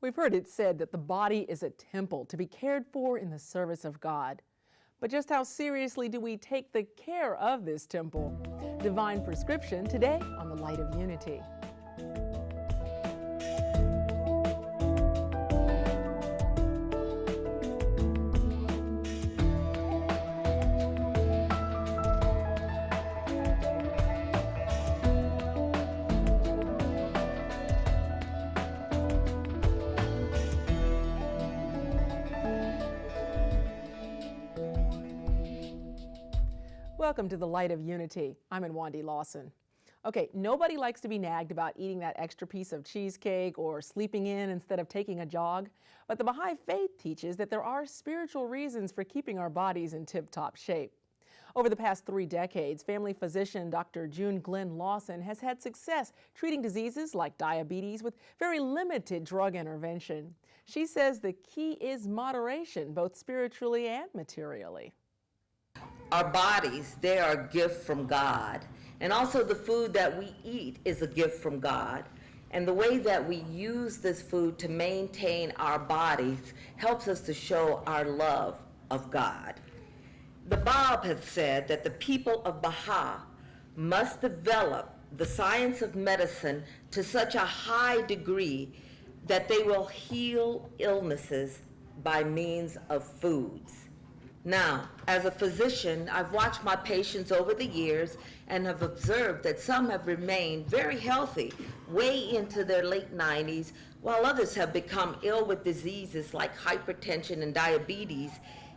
We've heard it said that the body is a temple to be cared for in the service of God. But just how seriously do we take the care of this temple? Divine Prescription today on the Light of Unity. Welcome to the Light of Unity. I'm Wande-Lawson. Okay, nobody likes to be nagged about eating that extra piece of cheesecake or sleeping in instead of taking a jog, but the Baha'i Faith teaches that there are spiritual reasons for keeping our bodies in tip-top shape. Over the past 3 decades, family physician Dr. June Glenn-Lawson has had success treating diseases like diabetes with very limited drug intervention. She says the key is moderation, both spiritually and materially. Our bodies, they are a gift from God. And also the food that we eat is a gift from God. And the way that we use this food to maintain our bodies helps us to show our love of God. The Bab has said that the people of Baha'i must develop the science of medicine to such a high degree that they will heal illnesses by means of foods. Now, as a physician, I've watched my patients over the years and have observed that some have remained very healthy way into their late 90s, while others have become ill with diseases like hypertension and diabetes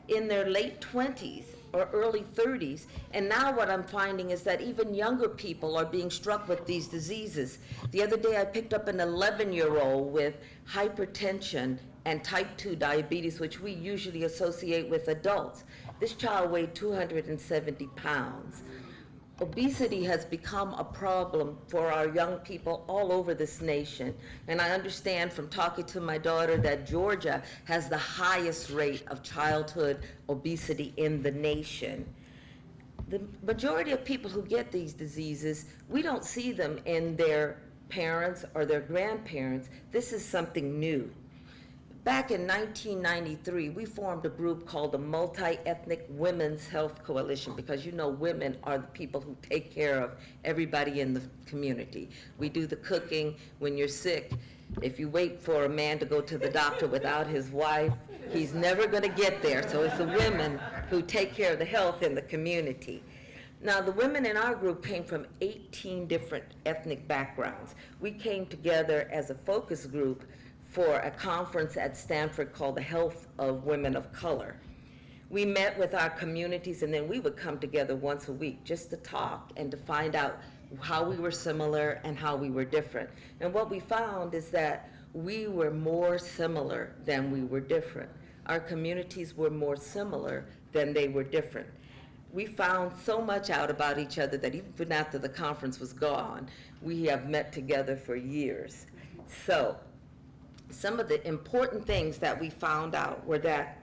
in their late 20s or early 30s. And now what I'm finding is that even younger people are being struck with these diseases. The other day I picked up an 11-year-old with hypertension and type 2 diabetes, which we usually associate with adults. This child weighed 270 pounds. Obesity has become a problem for our young people all over this nation. And I understand from talking to my daughter that Georgia has the highest rate of childhood obesity in the nation. The majority of people who get these diseases, we don't see them in their parents or their grandparents. This is something new. Back in 1993, we formed a group called the Multi-Ethnic Women's Health Coalition, because you know women are the people who take care of everybody in the community. We do the cooking. When you're sick, if you wait for a man to go to the doctor without his wife, he's never going to get there. So it's the women who take care of the health in the community. Now, the women in our group came from 18 different ethnic backgrounds. We came together as a focus group for a conference at Stanford called the Health of Women of Color. We met with our communities, and then we would come together once a week just to talk and to find out how we were similar and how we were different. And what we found is that we were more similar than we were different. Our communities were more similar than they were different. We found so much out about each other that even after the conference was gone, we have met together for years. So, some of the important things that we found out were that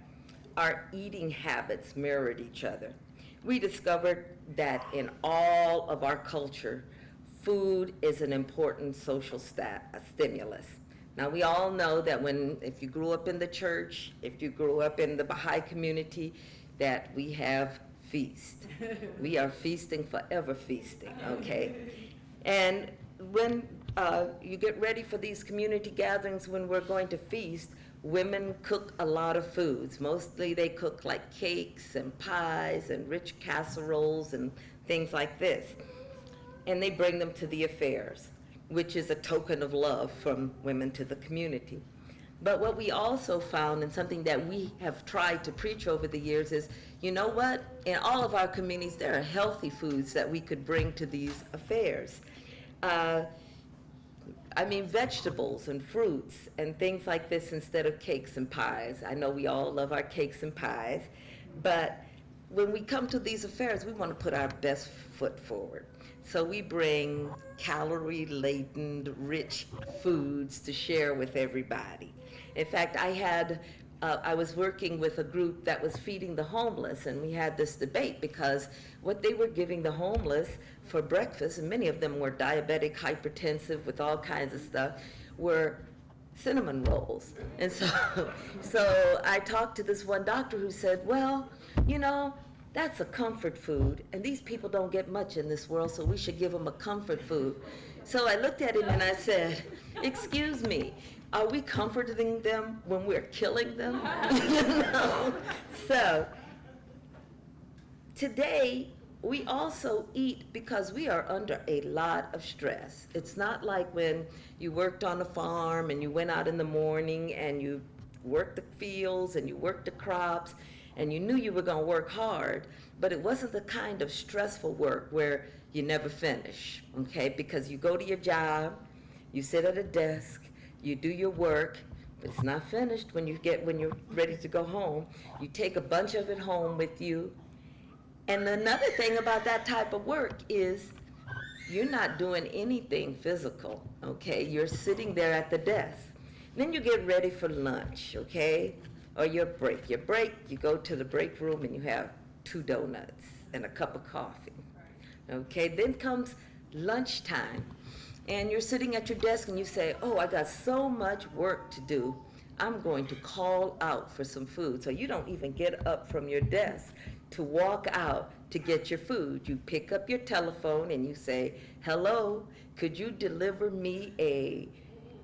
our eating habits mirrored each other. We discovered that in all of our culture, food is an important social stimulus. Now, we all know that if you grew up in the church, if you grew up in the Baha'i community, that we have feast. We are feasting, forever feasting, okay? And when you get ready for these community gatherings when we're going to feast, women cook a lot of foods. Mostly they cook like cakes and pies and rich casseroles and things like this. And they bring them to the affairs, which is a token of love from women to the community. But what we also found, and something that we have tried to preach over the years, is, you know what? In all of our communities, there are healthy foods that we could bring to these affairs. Vegetables and fruits and things like this instead of cakes and pies. I know we all love our cakes and pies, but when we come to these affairs, we want to put our best foot forward. So we bring calorie-laden, rich foods to share with everybody. In fact, I was working with a group that was feeding the homeless, and we had this debate because what they were giving the homeless for breakfast, and many of them were diabetic, hypertensive, with all kinds of stuff, were cinnamon rolls. And so, so I talked to this one doctor who said, well, you know, that's a comfort food, and these people don't get much in this world, so we should give them a comfort food. So I looked at him and I said, excuse me, are we comforting them when we're killing them? You know? So today, we also eat because we are under a lot of stress. It's not like when you worked on a farm and you went out in the morning and you worked the fields and you worked the crops and you knew you were going to work hard, but it wasn't the kind of stressful work where you never finish, okay? Because you go to your job, you sit at a desk, you do your work, but it's not finished when you're ready to go home. You take a bunch of it home with you. And another thing about that type of work is you're not doing anything physical, okay? You're sitting there at the desk. Then you get ready for lunch, okay? Or your break. Your break, you go to the break room and you have 2 donuts and a cup of coffee, okay? Then comes lunchtime, and you're sitting at your desk and you say, oh, I got so much work to do. I'm going to call out for some food. So you don't even get up from your desk to walk out to get your food. You pick up your telephone and you say, hello, could you deliver me a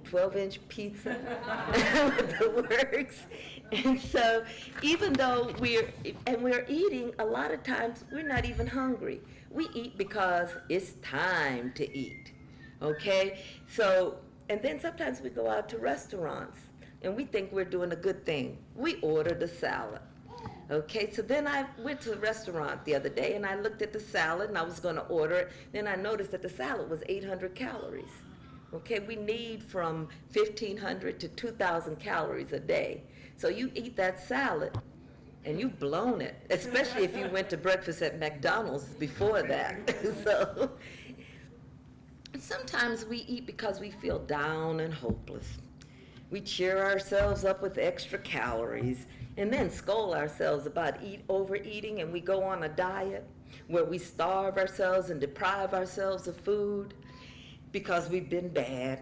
12-inch pizza with the works? And so even though we're eating, a lot of times we're not even hungry. We eat because it's time to eat, okay? So, and then sometimes we go out to restaurants and we think we're doing a good thing. We ordered a salad. Okay, so then I went to the restaurant the other day and I looked at the salad and I was going to order it. Then I noticed that the salad was 800 calories. Okay, we need from 1,500 to 2,000 calories a day. So you eat that salad and you've blown it, especially if you went to breakfast at McDonald's before that. So sometimes we eat because we feel down and hopeless. We cheer ourselves up with extra calories and then scold ourselves about overeating, and we go on a diet where we starve ourselves and deprive ourselves of food because we've been bad.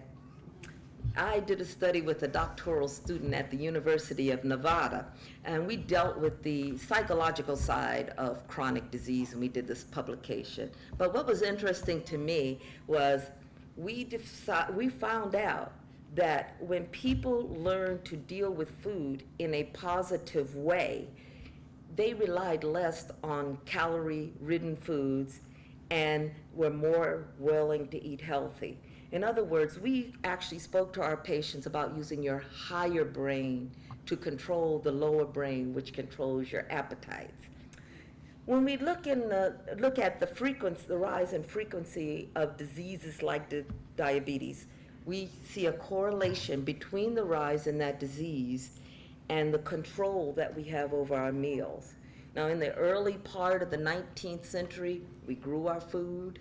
I did a study with a doctoral student at the University of Nevada, and we dealt with the psychological side of chronic disease, and we did this publication. But what was interesting to me was we found out that when people learn to deal with food in a positive way, they relied less on calorie-ridden foods and were more willing to eat healthy. In other words, we actually spoke to our patients about using your higher brain to control the lower brain, which controls your appetites. When we look at the rise in frequency of diseases like diabetes, we see a correlation between the rise in that disease and the control that we have over our meals. Now, in the early part of the 19th century, we grew our food,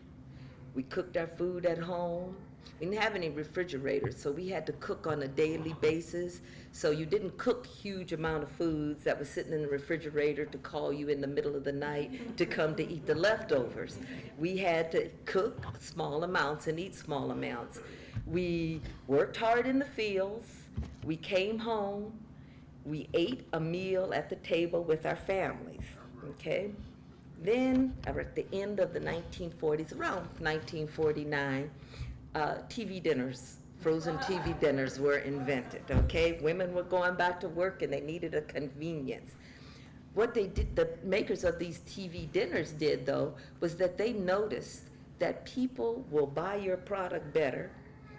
we cooked our food at home. We didn't have any refrigerators, so we had to cook on a daily basis. So you didn't cook huge amount of foods that was sitting in the refrigerator to call you in the middle of the night to come to eat the leftovers. We had to cook small amounts and eat small amounts. We worked hard in the fields, we came home, we ate a meal at the table with our families, okay? Then, at the end of the 1940s, around 1949, TV dinners, frozen TV dinners were invented, okay? Women were going back to work and they needed a convenience. What they did, the makers of these TV dinners did, though, was that they noticed that people will buy your product better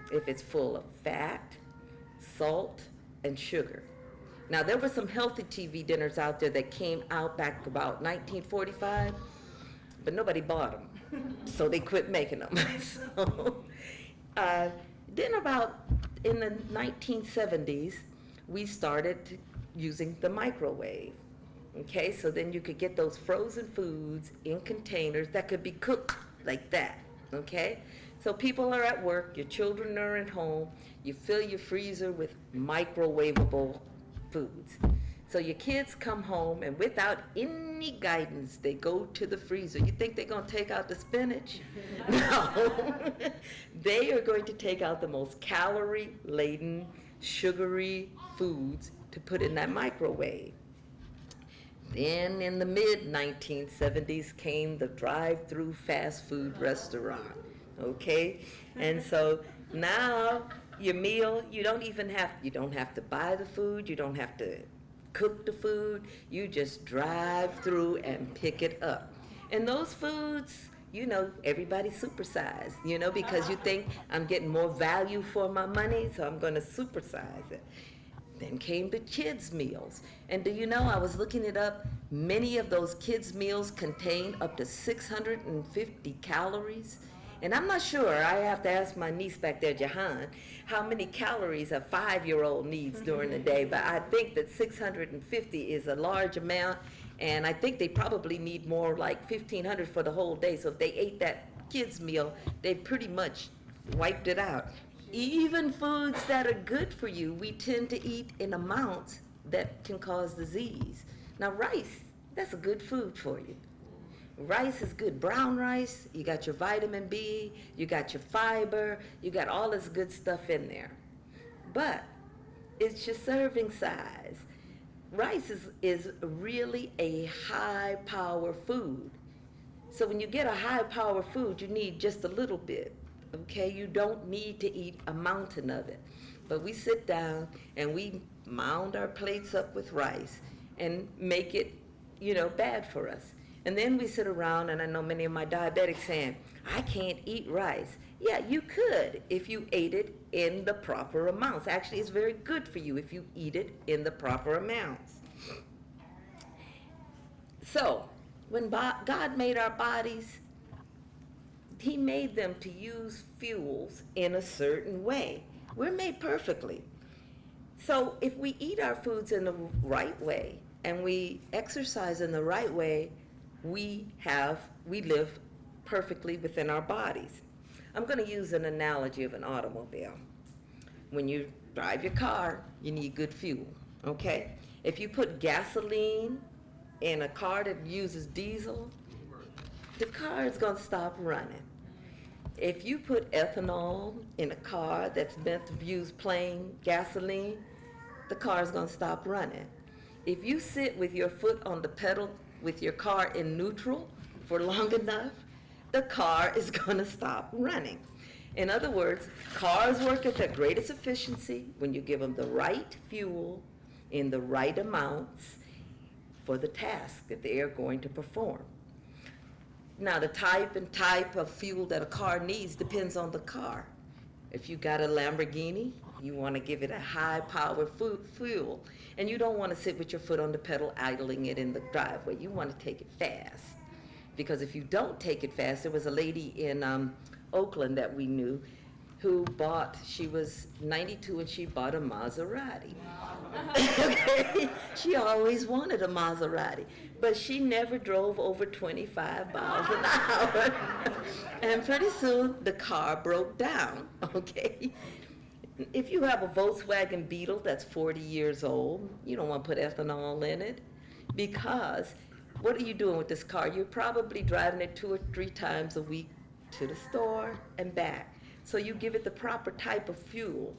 if it's full of fat, salt, and sugar. Now, there were some healthy TV dinners out there that came out back about 1945, but nobody bought them, so they quit making them. So, then about in the 1970s, we started using the microwave. Okay, so then you could get those frozen foods in containers that could be cooked like that, okay? So people are at work, your children are at home, you fill your freezer with microwavable foods. So your kids come home and without any guidance, they go to the freezer. You think they're gonna take out the spinach? No, they are going to take out the most calorie-laden sugary foods to put in that microwave. Then in the mid-1970s came the drive-through fast food restaurant, okay? And so now your meal, you don't have to buy the food, you don't have to cook the food, you just drive through and pick it up. And those foods, everybody's supersized, because you think I'm getting more value for my money, so I'm gonna supersize it. Then came the kids' meals. And do you know, I was looking it up, many of those kids' meals contain up to 650 calories. And I'm not sure, I have to ask my niece back there, Jahan, how many calories a 5-year-old needs during the day, but I think that 650 is a large amount, and I think they probably need more, like 1,500 for the whole day. So if they ate that kids' meal, they pretty much wiped it out. Even foods that are good for you, we tend to eat in amounts that can cause disease. Now rice, that's a good food for you. Rice is good. Brown rice, you got your vitamin B, you got your fiber, you got all this good stuff in there. But it's your serving size. Rice is really a high power food. So when you get a high power food, you need just a little bit. Okay, you don't need to eat a mountain of it. But we sit down and we mound our plates up with rice and make it, bad for us. And then we sit around, and I know many of my diabetics saying, I can't eat rice. Yeah, you could if you ate it in the proper amounts. Actually, it's very good for you if you eat it in the proper amounts. So, when God made our bodies, He made them to use fuels in a certain way. We're made perfectly. So if we eat our foods in the right way and we exercise in the right way, we live perfectly within our bodies. I'm going to use an analogy of an automobile. When you drive your car, you need good fuel, okay? If you put gasoline in a car that uses diesel, the car is going to stop running. If you put ethanol in a car that's meant to use plain gasoline, the car is going to stop running. If you sit with your foot on the pedal with your car in neutral for long enough, the car is going to stop running. In other words, cars work at their greatest efficiency when you give them the right fuel in the right amounts for the task that they are going to perform. Now, the type of fuel that a car needs depends on the car. If you got a Lamborghini, you want to give it a high-power fuel, and you don't want to sit with your foot on the pedal idling it in the driveway. You want to take it fast, because if you don't take it fast, there was a lady in Oakland that we knew who she was 92 and she bought a Maserati. Okay? She always wanted a Maserati, but she never drove over 25 miles an hour. And pretty soon the car broke down, okay? If you have a Volkswagen Beetle that's 40 years old, you don't want to put ethanol in it, because what are you doing with this car? You're probably driving it 2 or 3 times a week to the store and back. So you give it the proper type of fuel.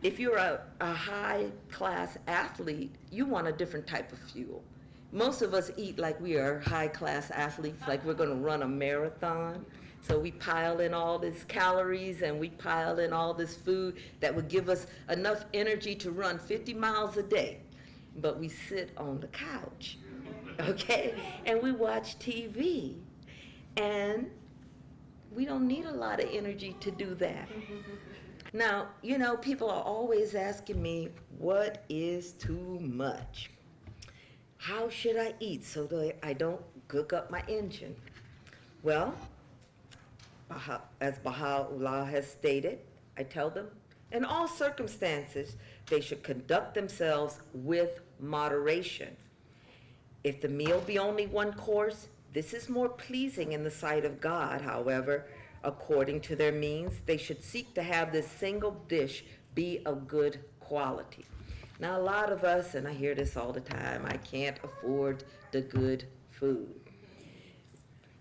If you're a high-class athlete, you want a different type of fuel. Most of us eat like we are high-class athletes, like we're going to run a marathon. So we pile in all these calories and we pile in all this food that would give us enough energy to run 50 miles a day. But we sit on the couch, okay? And we watch TV. And we don't need a lot of energy to do that. Now, people are always asking me, what is too much? How should I eat so that I don't cook up my engine? Well, as Baha'u'llah has stated, I tell them, in all circumstances, they should conduct themselves with moderation. If the meal be only one course, this is more pleasing in the sight of God. However, according to their means, they should seek to have this single dish be of good quality. Now, a lot of us, and I hear this all the time, I can't afford the good food.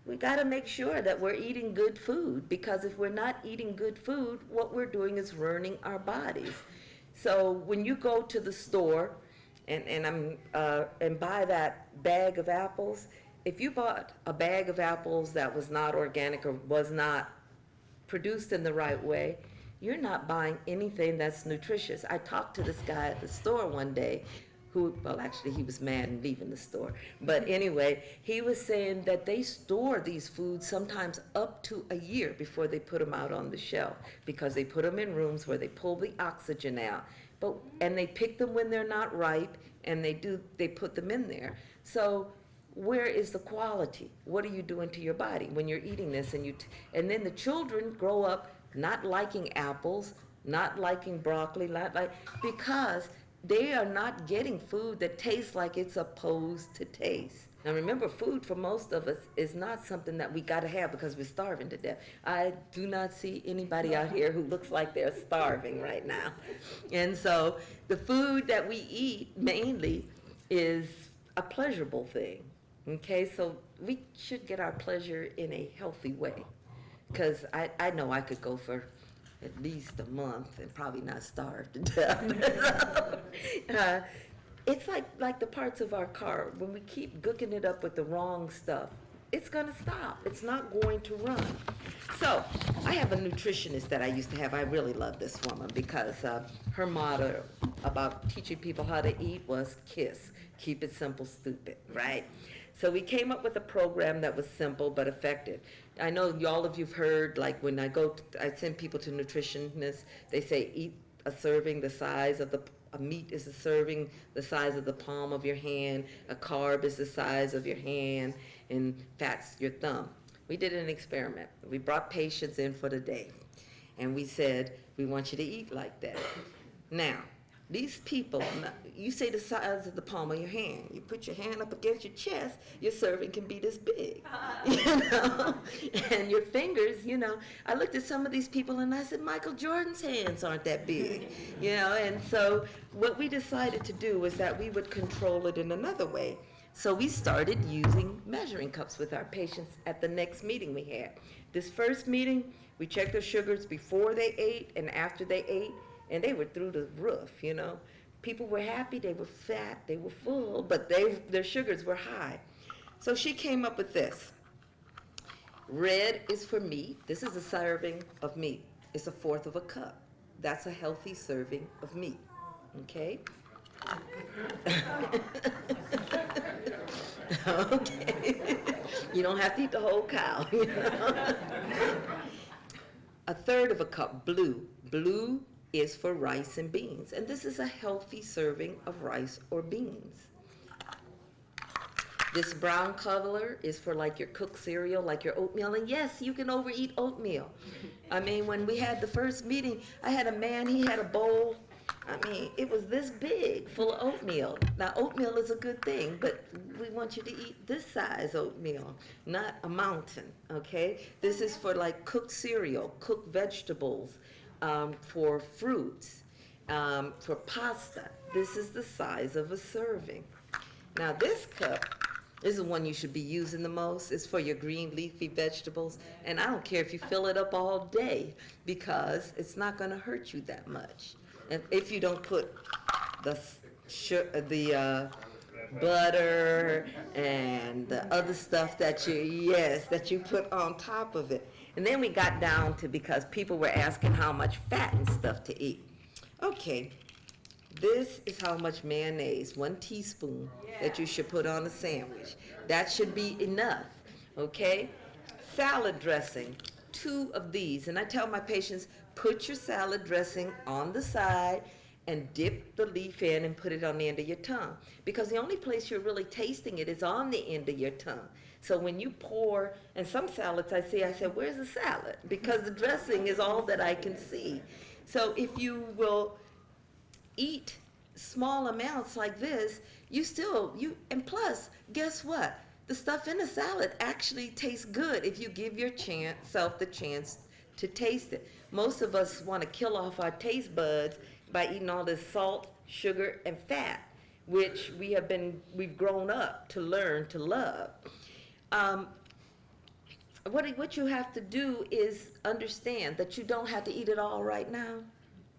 We got to make sure that we're eating good food, because if we're not eating good food, what we're doing is ruining our bodies. So when you go to the store and buy that bag of apples, if you bought a bag of apples that was not organic or was not produced in the right way, you're not buying anything that's nutritious. I talked to this guy at the store one day who, well, actually he was mad and leaving the store. But anyway, he was saying that they store these foods sometimes up to a year before they put them out on the shelf, because they put them in rooms where they pull the oxygen out. And they pick them when they're not ripe, and they put them in there. So where is the quality? What are you doing to your body when you're eating this? And then the children grow up not liking apples, not liking broccoli, because they are not getting food that tastes like it's supposed to taste. Now remember, food for most of us is not something that we gotta have because we're starving to death. I do not see anybody out here who looks like they're starving right now. And so the food that we eat mainly is a pleasurable thing, okay? So we should get our pleasure in a healthy way, because I know I could go for at least a month and probably not starve to death. It's like the parts of our car. When we keep gooking it up with the wrong stuff, it's gonna stop. It's not going to run. So I have a nutritionist that I used to have. I really love this woman because her motto about teaching people how to eat was KISS, keep it simple, stupid, right? So we came up with a program that was simple but effective. I know all of you've heard, like when I send people to nutritionists, they say eat a serving the size of a meat is a serving the size of the palm of your hand, a carb is the size of your hand, and fat's your thumb. We did an experiment. We brought patients in for the day, and we said, we want you to eat like that. Now, these people, you say the size of the palm of your hand. You put your hand up against your chest, your serving can be this big, and your fingers, I looked at some of these people and I said, Michael Jordan's hands aren't that big, and so what we decided to do was that we would control it in another way. So we started using measuring cups with our patients at the next meeting we had. This first meeting, we checked their sugars before they ate and after they ate, and they were through the roof, People were happy, they were fat, they were full, but their sugars were high. So she came up with this. Red is for meat. This is a serving of meat. It's 1/4 of a cup. That's a healthy serving of meat, okay? Okay. You don't have to eat the whole cow, 1/3 of a cup, blue. Blue is for rice and beans, and this is a healthy serving of rice or beans. This brown color is for like your cooked cereal, like your oatmeal, and yes, you can overeat oatmeal. I mean, when we had the first meeting, I had a man, he had a bowl, it was this big, full of oatmeal. Now, oatmeal is a good thing, but we want you to eat this size oatmeal, not a mountain, okay? This is for like cooked cereal, cooked vegetables, for fruits, for pasta. This is the size of a serving. Now this cup is the one you should be using the most. It's for your green leafy vegetables, and I don't care if you fill it up all day because it's not going to hurt you that much. And if you don't put the butter and the other stuff that you put on top of it. And then we got down to, because people were asking how much fat and stuff to eat. Okay, this is how much mayonnaise, 1 teaspoon, that you should put on a sandwich. That should be enough, okay? Salad dressing, 2 of these. And I tell my patients, put your salad dressing on the side and dip the leaf in and put it on the end of your tongue. Because the only place you're really tasting it is on the end of your tongue. So when you pour, and some salads I said, where's the salad? Because the dressing is all that I can see. So if you will eat small amounts like this, and plus, guess what? The stuff in the salad actually tastes good if you give yourself the chance to taste it. Most of us want to kill off our taste buds by eating all this salt, sugar, and fat, which we've grown up to learn to love. What you have to do is understand that you don't have to eat it all right now.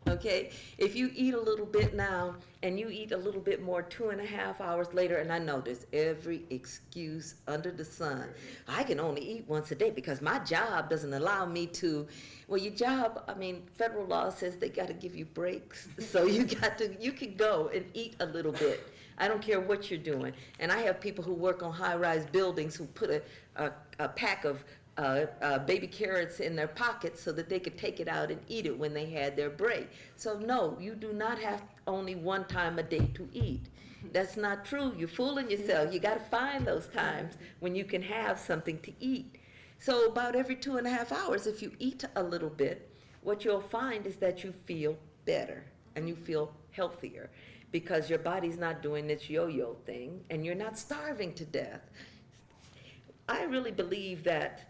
Okay, if you eat a little bit now and you eat a little bit more 2.5 hours later, and I know there's every excuse under the sun. I can only eat once a day because my job doesn't allow me to. Well, your job, I mean, federal law says they got to give you breaks. So you can go and eat a little bit. I don't care what you're doing. And I have people who work on high-rise buildings who put a pack of baby carrots in their pockets so that they could take it out and eat it when they had their break. So no, you do not have only one time a day to eat. That's not true. You're fooling yourself. You got to find those times when you can have something to eat. So about every 2.5 hours, if you eat a little bit, what you'll find is that you feel better and you feel healthier because your body's not doing this yo-yo thing and you're not starving to death. I really believe that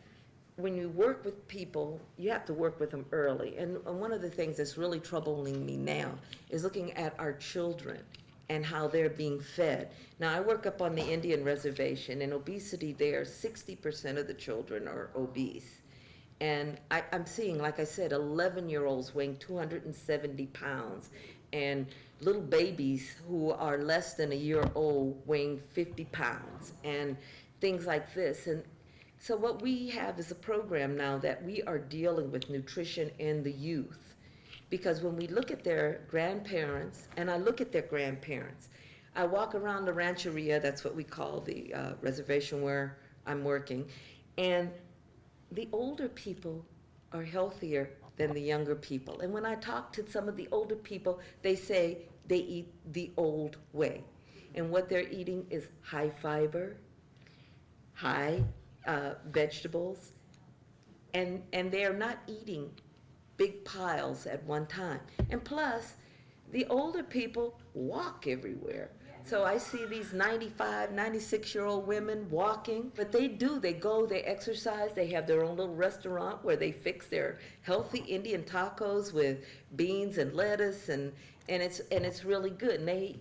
when you work with people, you have to work with them early. And one of the things that's really troubling me now is looking at our children and how they're being fed. Now, I work up on the Indian reservation, and obesity there, 60% of the children are obese. And I'm seeing, like I said, 11-year-olds weighing 270 pounds, and little babies who are less than a year old weighing 50 pounds, and things like this. And so what we have is a program now that we are dealing with nutrition in the youth. Because when we look at their grandparents, and I look at their grandparents, I walk around the rancheria, that's what we call the reservation where I'm working, and the older people are healthier than the younger people. And when I talk to some of the older people, they say they eat the old way. And what they're eating is high fiber, high vegetables, and they're not eating big piles at one time. And plus, the older people walk everywhere. So I see these 95, 96-year-old women walking, but they go, they exercise, they have their own little restaurant where they fix their healthy Indian tacos with beans and lettuce, and it's really good. And they,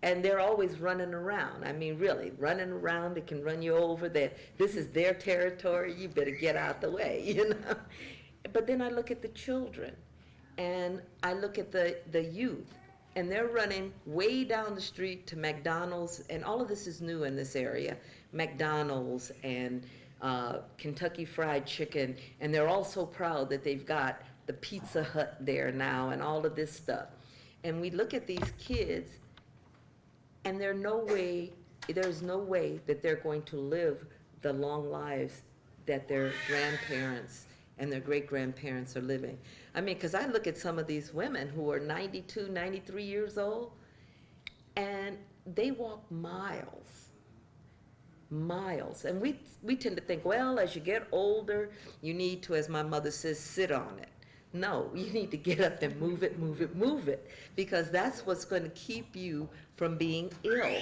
and they're always running around. I mean, really, running around, it can run you over. This is their territory, you better get out the way, But then I look at the children, and I look at the youth, and they're running way down the street to McDonald's, and all of this is new in this area, McDonald's and Kentucky Fried Chicken, and they're all so proud that they've got the Pizza Hut there now and all of this stuff. And we look at these kids, and there's no way that they're going to live the long lives that their grandparents and their great-grandparents are living. I mean, because I look at some of these women who are 92, 93 years old, and they walk miles. And we tend to think, well, as you get older, you need to, as my mother says, sit on it. No, you need to get up and move it, because that's what's going to keep you from being ill.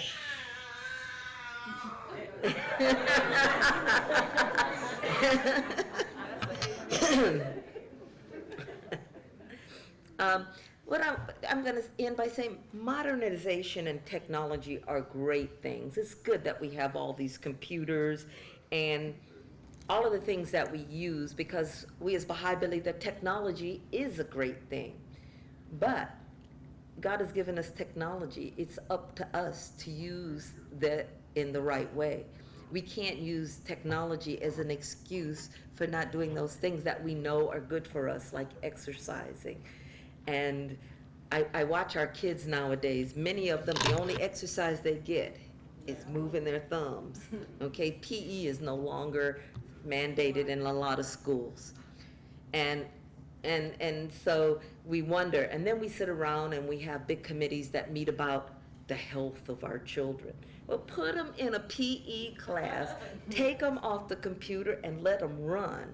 I'm going to end by saying modernization and technology are great things. It's good that we have all these computers and all of the things that we use, because we as Baha'i believe that technology is a great thing. But God has given us technology. It's up to us to use that in the right way. We can't use technology as an excuse for not doing those things that we know are good for us, like exercising. And I watch our kids nowadays. Many of them, the only exercise they get is moving their thumbs. Okay, PE is no longer mandated in a lot of schools. And so we wonder, and then we sit around and we have big committees that meet about the health of our children. Well, put them in a PE class, take them off the computer and let them run,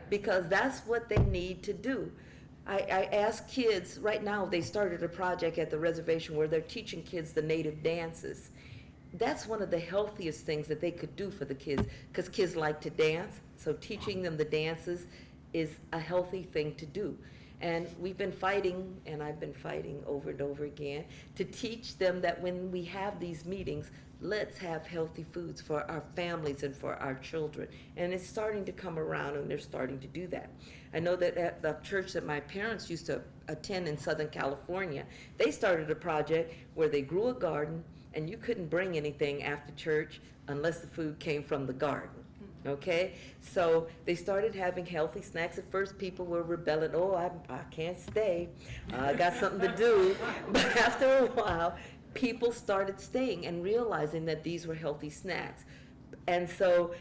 because that's what they need to do. I ask kids, right now they started a project at the reservation where they're teaching kids the native dances. That's one of the healthiest things that they could do for the kids, because kids like to dance, so teaching them the dances is a healthy thing to do. And we've been fighting, and I've been fighting over and over again, to teach them that when we have these meetings, let's have healthy foods for our families and for our children. And it's starting to come around, and they're starting to do that. I know that at the church that my parents used to attend in Southern California, they started a project where they grew a garden, and you couldn't bring anything after church unless the food came from the garden. Okay, so they started having healthy snacks. At first, people were rebelling. Oh, I can't stay. I got something to do. But after a while, people started staying and realizing that these were healthy snacks. And so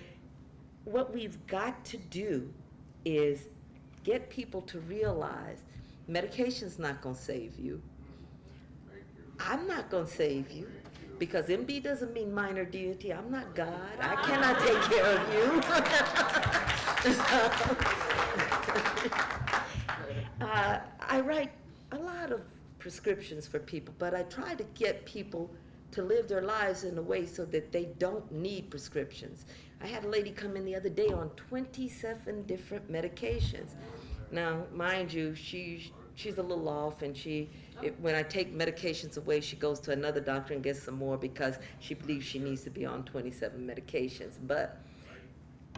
what we've got to do is get people to realize medication's not going to save you. I'm not going to save you. Because MD doesn't mean minor deity. I'm not God. I cannot take care of you. I write a lot of prescriptions for people, but I try to get people to live their lives in a way so that they don't need prescriptions. I had a lady come in the other day on 27 different medications. Now, mind you, she's a little off, and when I take medications away, she goes to another doctor and gets some more because she believes she needs to be on 27 medications. But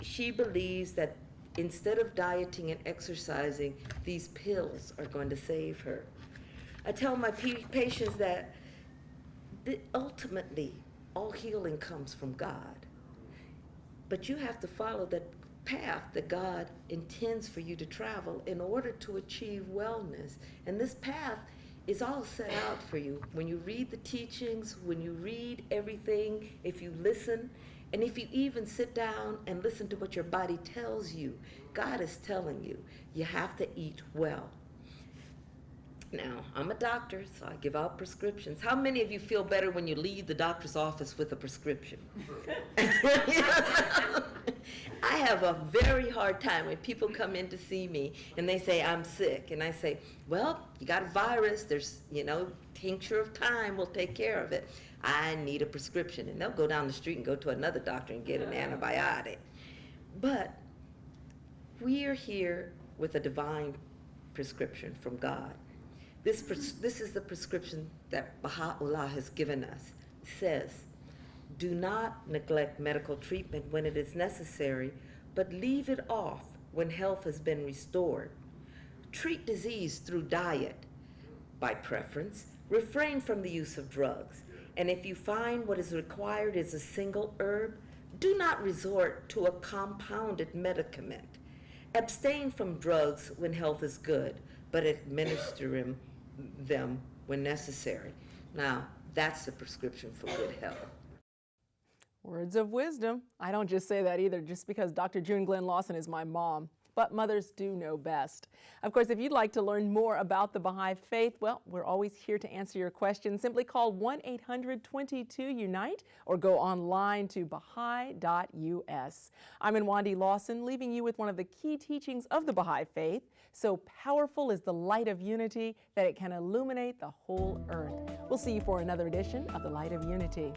she believes that instead of dieting and exercising, these pills are going to save her. I tell my patients that ultimately, all healing comes from God. But you have to follow that path that God intends for you to travel in order to achieve wellness. And this path is all set out for you. When you read the teachings, when you read everything, if you listen, and if you even sit down and listen to what your body tells you, God is telling you, you have to eat well. Now, I'm a doctor, so I give out prescriptions. How many of you feel better when you leave the doctor's office with a prescription? I have a very hard time when people come in to see me and they say, I'm sick. And I say, well, you got a virus. There's, tincture of time will take care of it. I need a prescription. And they'll go down the street and go to another doctor and get an antibiotic. But we are here with a divine prescription from God. This is the prescription that Baha'u'llah has given us. It says, do not neglect medical treatment when it is necessary, but leave it off when health has been restored. Treat disease through diet. By preference, refrain from the use of drugs. And if you find what is required is a single herb, do not resort to a compounded medicament. Abstain from drugs when health is good, but administer them when necessary. Now, that's the prescription for good health. Words of wisdom. I don't just say that either just because Dr. June Glenn-Lawson is my mom, but mothers do know best. Of course, if you'd like to learn more about the Baha'i Faith, well, we're always here to answer your questions. Simply call 1-800-22-UNITE or go online to Baha'i.us. I'm Wandi Lawson, leaving you with one of the key teachings of the Baha'i Faith. So powerful is the light of unity that it can illuminate the whole earth. We'll see you for another edition of the Light of Unity.